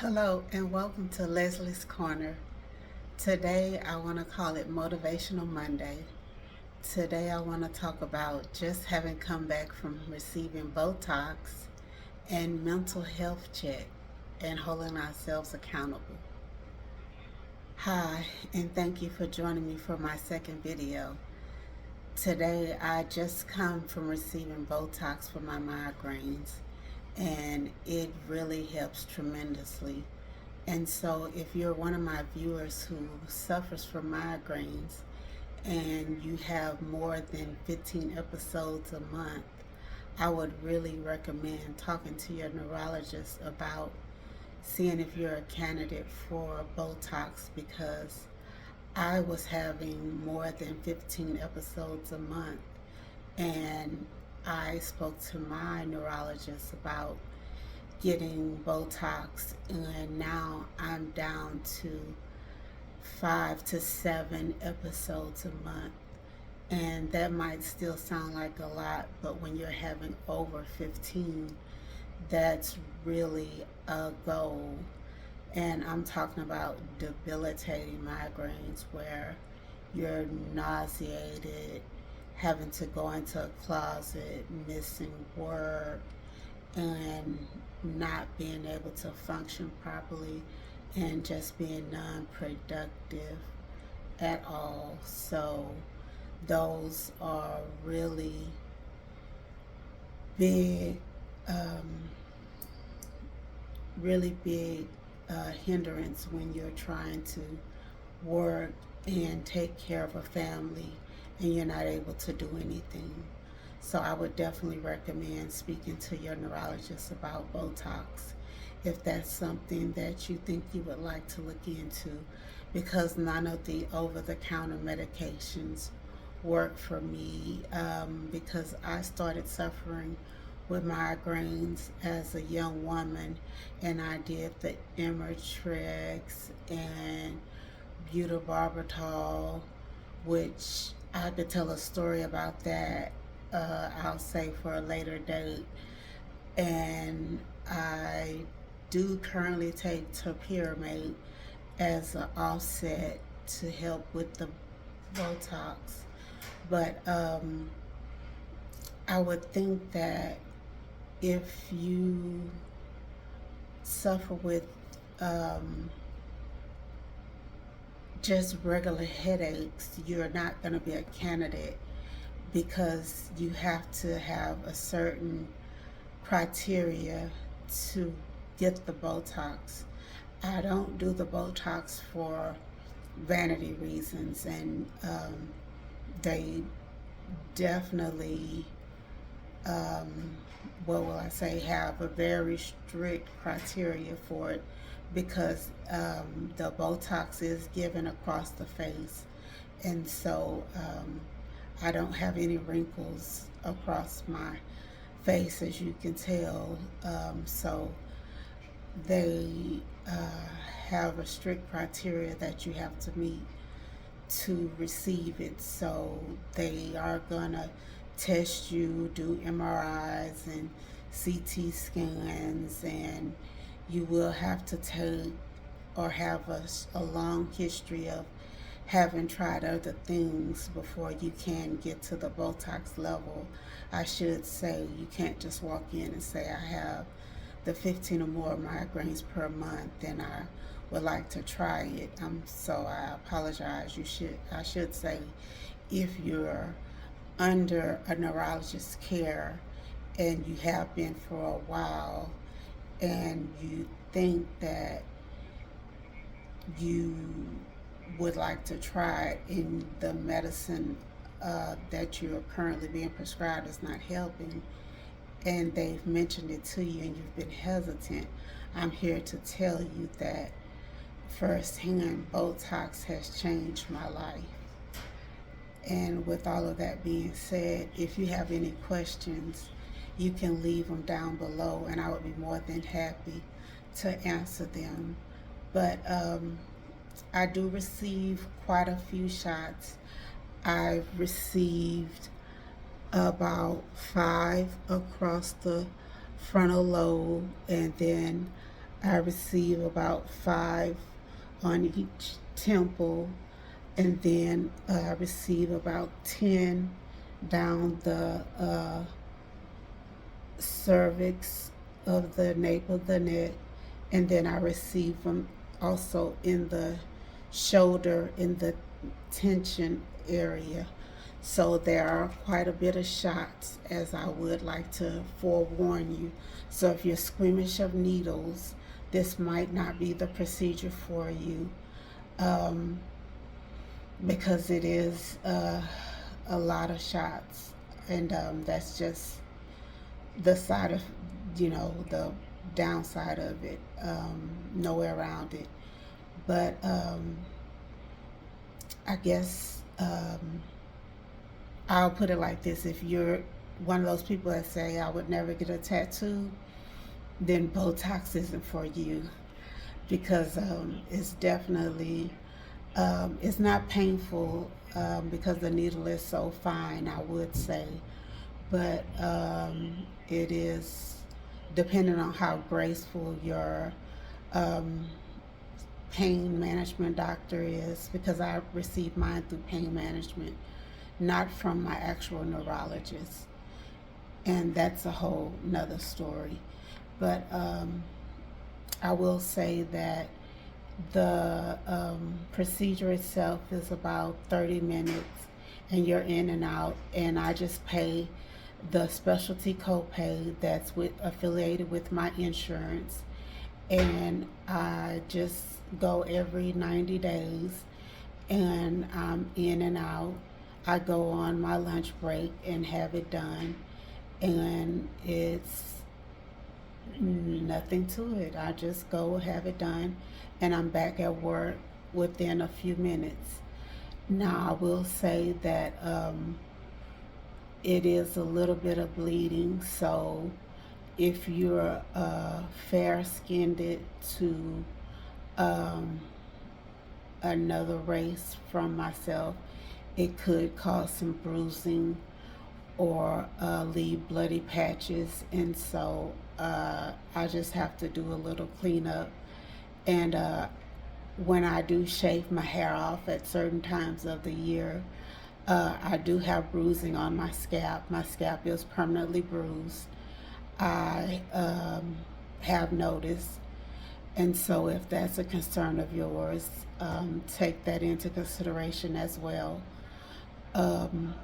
Hello and welcome to Leslie's Corner. Today I want to call it Motivational Monday. Today I want to talk about just having come back from receiving Botox and mental health check and holding ourselves accountable. Hi, and thank you for joining me for my second video. Today I just come from receiving Botox for my migraines and it really helps tremendously. And so, if you're one of my viewers who suffers from migraines and you have more than 15 episodes a month, I would really recommend talking to your neurologist about seeing if you're a candidate for Botox because I was having more than 15 episodes a month and I spoke to my neurologist about getting Botox, and now I'm down to 5 to 7 episodes a month. And that might still sound like a lot, but when you're having over 15, that's really a goal. And I'm talking about debilitating migraines where you're nauseated, having to go into a closet, missing work, and not being able to function properly and just being non-productive at all. So those are really big, um, really big hindrance when you're trying to work and take care of a family and you're not able to do anything. So I would definitely recommend speaking to your neurologist about Botox if that's something that you think you would like to look into, because none of the over-the-counter medications work for me, because I started suffering with migraines as a young woman and I did the Imitrex and butalbital, which I could tell a story about that. I'll say for a later date. And I do currently take topiramate as an offset to help with the Botox. But I would think that if you suffer with um, just regular headaches, you're not going to be a candidate because you have to have a certain criteria to get the Botox. I don't do the Botox for vanity reasons, and they definitely, um, what will I say, have a very strict criteria for it because the Botox is given across the face, and so I don't have any wrinkles across my face, as you can tell. So they have a strict criteria that you have to meet to receive it. So they are gonna test you, do MRIs and CT scans, and you will have to take or have a long history of having tried other things before you can get to the Botox level. I should say you can't just walk in and say I have the 15 or more migraines per month and I would like to try it. So I apologize. I should say if you're under a neurologist's care and you have been for a while and you think that you would like to try it and the medicine that you're currently being prescribed is not helping and they've mentioned it to you and you've been hesitant, I'm here to tell you that firsthand Botox has changed my life. And with all of that being said, if you have any questions, you can leave them down below and I would be more than happy to answer them. But I do receive quite a few shots. I've received about 5 across the frontal lobe, and then I receive about 5 on each temple, and then I receive about 10 down the cervix of the nape of the neck, and then I receive them also in the shoulder, in the tension area. So there are quite a bit of shots, as I would like to forewarn you. So if you're squeamish of needles, this might not be the procedure for you, um, because it is a lot of shots, and that's just the side of, the downside of it, no way around it. But I guess I'll put it like this: if you're one of those people that say I would never get a tattoo, then Botox isn't for you, because it's definitely, it's not painful, because the needle is so fine, I would say, but it is depending on how graceful your um, pain management doctor is, because I received mine through pain management, not from my actual neurologist, and that's a whole nother story. But I will say that the procedure itself is about 30 minutes, and you're in and out, and I just pay the specialty copay that's affiliated with my insurance, and I just go every 90 days, and I'm in and out. I go on my lunch break and have it done, and it's nothing to it. I just go have it done, and I'm back at work within a few minutes. Now, I will say that it is a little bit of bleeding, so if you're fair skinned to um, another race from myself, it could cause some bruising or leave bloody patches, and so I just have to do a little cleanup. And when I do shave my hair off at certain times of the year, I do have bruising on my scalp. My scalp is permanently bruised. I have noticed, and so if that's a concern of yours, take that into consideration as well. Um,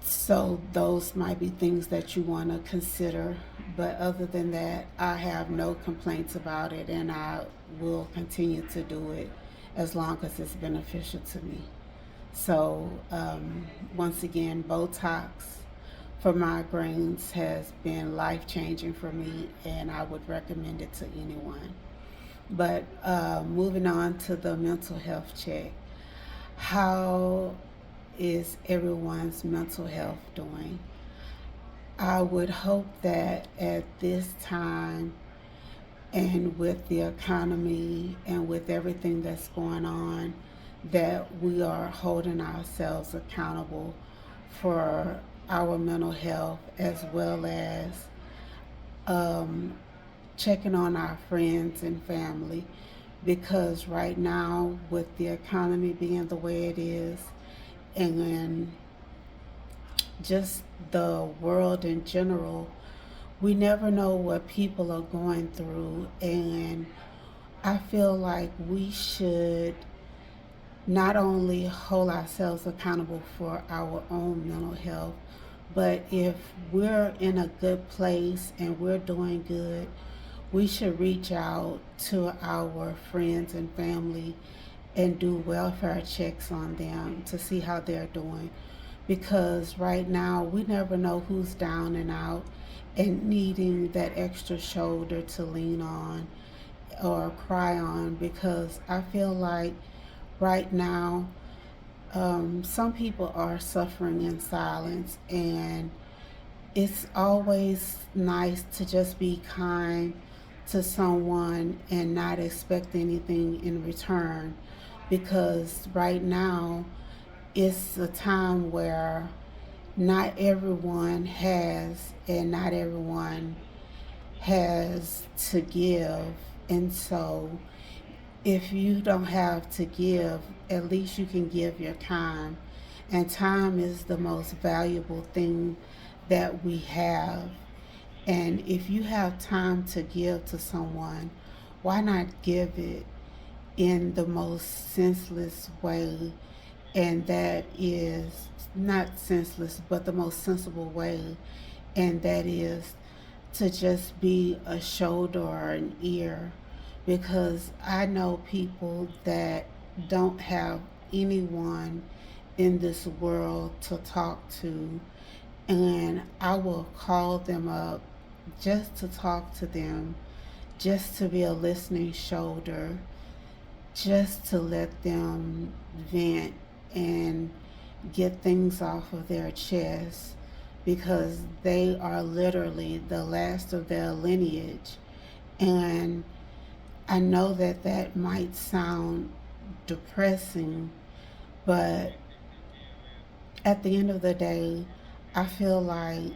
So those might be things that you want to consider. But other than that, I have no complaints about it, and I will continue to do it as long as it's beneficial to me. So once again, Botox for migraines has been life changing for me, and I would recommend it to anyone. But moving on to the mental health check. How is everyone's mental health doing? I would hope that at this time, and with the economy and with everything that's going on, that we are holding ourselves accountable for our mental health, as well as um, checking on our friends and family, because right now, with the economy being the way it is, and just the world in general, we never know what people are going through. And I feel like we should not only hold ourselves accountable for our own mental health, but if we're in a good place and we're doing good, we should reach out to our friends and family and do welfare checks on them to see how they're doing. Because right now, we never know who's down and out and needing that extra shoulder to lean on or cry on. Because I feel like right now, some people are suffering in silence, and it's always nice to just be kind to someone and not expect anything in return, because right now it's a time where not everyone has and not everyone has to give. And so if you don't have to give, at least you can give your time. And time is the most valuable thing that we have. And if you have time to give to someone, why not give it in the most senseless way? And that is not senseless, but the most sensible way. And that is to just be a shoulder or an ear, because I know people that don't have anyone in this world to talk to, and I will call them up just to talk to them, just to be a listening shoulder, just to let them vent and get things off of their chest, because they are literally the last of their lineage. And I know that that might sound depressing, but at the end of the day, I feel like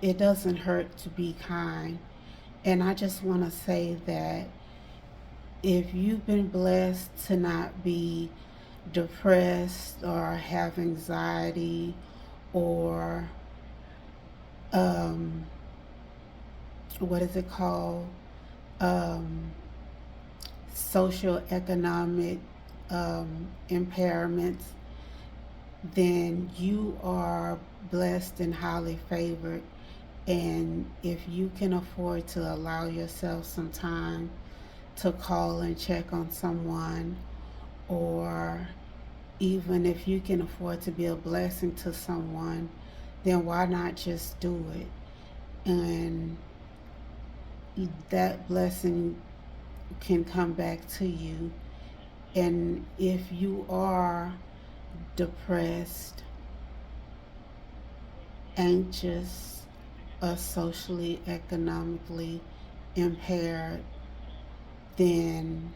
it doesn't hurt to be kind. And I just want to say that if you've been blessed to not be depressed or have anxiety or um, what is it called? Um, Social economic impairments, then you are blessed and highly favored. And if you can afford to allow yourself some time to call and check on someone, or even if you can afford to be a blessing to someone, then why not just do it? And that blessing can come back to you. And if you are depressed, anxious, or socially, economically impaired, then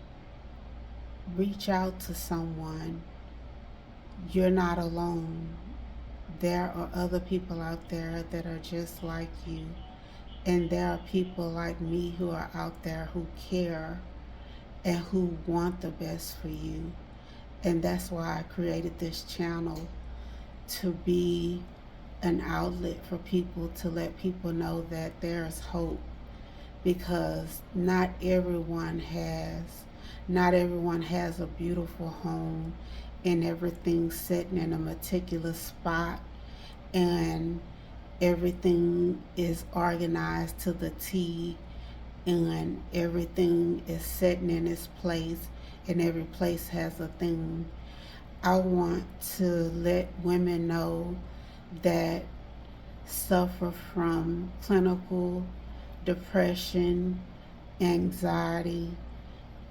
reach out to someone. You're not alone. There are other people out there that are just like you. And there are people like me who are out there who care and who want the best for you. And that's why I created this channel, to be an outlet for people, to let people know that there's hope, because not everyone has a beautiful home and everything sitting in a meticulous spot, and everything is organized to the T, and everything is sitting in its place, and every place has a theme. I want to let women know that suffer from clinical depression, anxiety,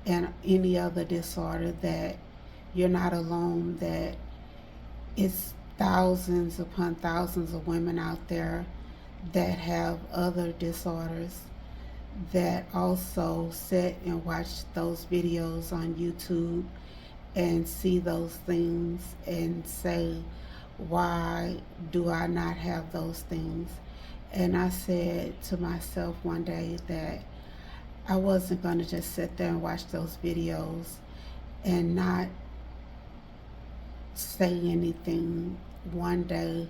and any other disorder, that you're not alone, that it's thousands upon thousands of women out there that have other disorders, that also sit and watch those videos on YouTube and see those things and say, why do I not have those things? And I said to myself one day that I wasn't going to just sit there and watch those videos and not say anything. One day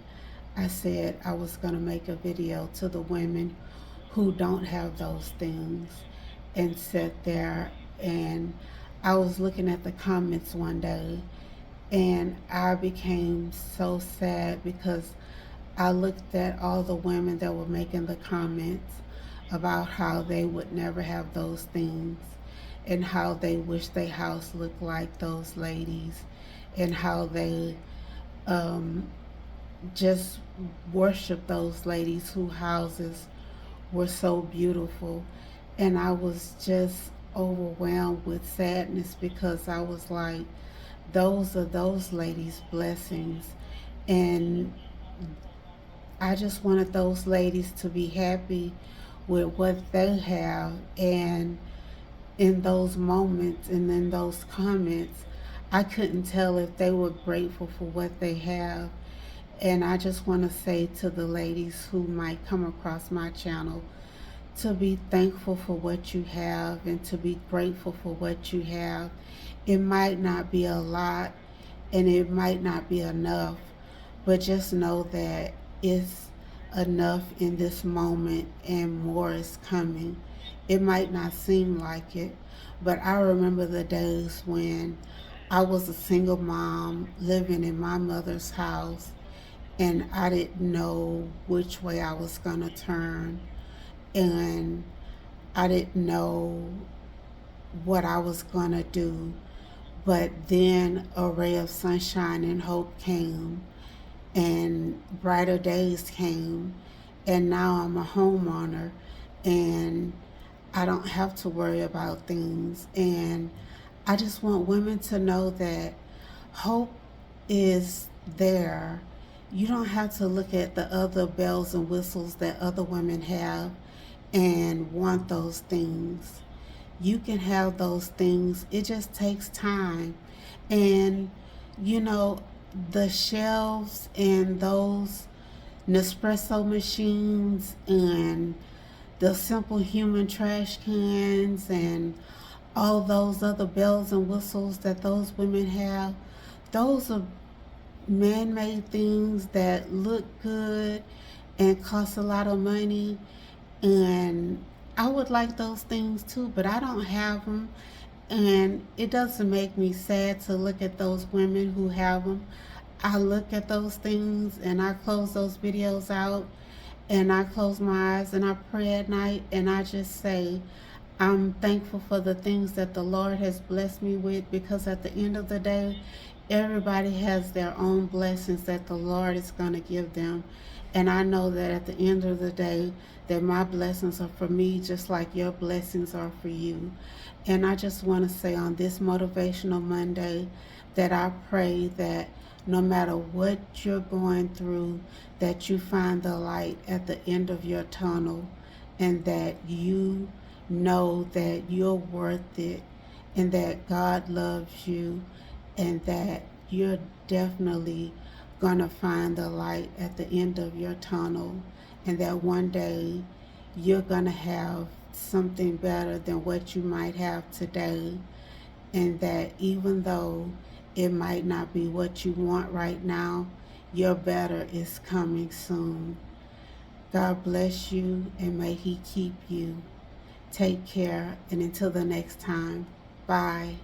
I said I was going to make a video to the women who don't have those things, and sit there. And I was looking at the comments one day, and I became so sad, because I looked at all the women that were making the comments about how they would never have those things, and how they wish their house looked like those ladies, and how they um, just worship those ladies whose houses were so beautiful. And I was just overwhelmed with sadness, because I was like, those are those ladies' blessings. And I just wanted those ladies to be happy with what they have. And in those moments and in those comments, I couldn't tell if they were grateful for what they have. And I just want to say to the ladies who might come across my channel, to be thankful for what you have and to be grateful for what you have. It might not be a lot and it might not be enough, but just know that it's enough in this moment and more is coming. It might not seem like it, but I remember the days when I was a single mom living in my mother's house and I didn't know which way I was going to turn, and I didn't know what I was going to do. But then a ray of sunshine and hope came, and brighter days came, and now I'm a homeowner, and I don't have to worry about things. And I just want women to know that hope is there. You don't have to look at the other bells and whistles that other women have and want those things. You can have those things. It just takes time. And, you know, the shelves and those Nespresso machines and the simple human trash cans and all those other bells and whistles that those women have, those are man made things that look good and cost a lot of money. And I would like those things too, but I don't have them. And it doesn't make me sad to look at those women who have them. I look at those things and I close those videos out and I close my eyes and I pray at night and I just say, I'm thankful for the things that the Lord has blessed me with, because at the end of the day, everybody has their own blessings that the Lord is going to give them. And I know that at the end of the day, that my blessings are for me just like your blessings are for you. And I just want to say on this Motivational Monday that I pray that no matter what you're going through, that you find the light at the end of your tunnel, and that you know that you're worth it, and that God loves you, and that you're definitely going to find the light at the end of your tunnel, and that one day you're going to have something better than what you might have today, and that even though it might not be what you want right now, your better is coming soon. God bless you and may He keep you. Take care, and until the next time, bye.